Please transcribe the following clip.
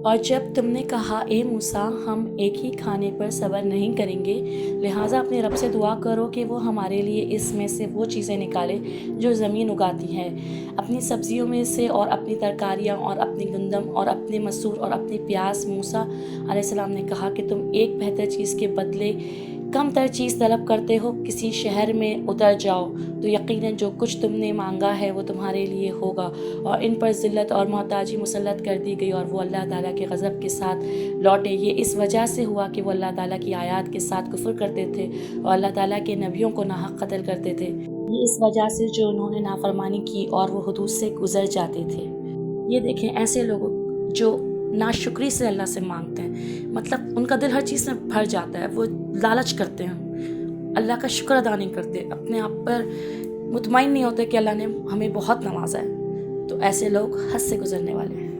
اور جب تم نے کہا اے موسیٰ ہم ایک ہی کھانے پر صبر نہیں کریں گے، لہٰذا اپنے رب سے دعا کرو کہ وہ ہمارے لیے اس میں سے وہ چیزیں نکالے جو زمین اگاتی ہے، اپنی سبزیوں میں سے اور اپنی ترکاریاں اور اپنی گندم اور اپنے مسور اور اپنی پیاز۔ موسیٰ علیہ السلام نے کہا کہ تم ایک بہتر چیز کے بدلے کم تر چیز طلب کرتے ہو، کسی شہر میں اتر جاؤ تو یقیناً جو کچھ تم نے مانگا ہے وہ تمہارے لیے ہوگا۔ اور ان پر ذلت اور محتاجی مسلط کر دی گئی اور وہ اللہ تعالیٰ کے غضب کے ساتھ لوٹے۔ یہ اس وجہ سے ہوا کہ وہ اللہ تعالیٰ کی آیات کے ساتھ کفر کرتے تھے اور اللہ تعالیٰ کے نبیوں کو ناحق قتل کرتے تھے، یہ اس وجہ سے جو انہوں نے نافرمانی کی اور وہ حدود سے گزر جاتے تھے۔ یہ دیکھیں ایسے لوگ جو ناشکری سے اللہ سے مانگتے ہیں، مطلب ان کا دل ہر چیز میں بھر جاتا ہے، وہ لالچ کرتے ہیں، اللہ کا شکر ادا نہیں کرتے، اپنے آپ پر مطمئن نہیں ہوتے کہ اللہ نے ہمیں بہت نوازا ہے، تو ایسے لوگ حد سے گزرنے والے ہیں۔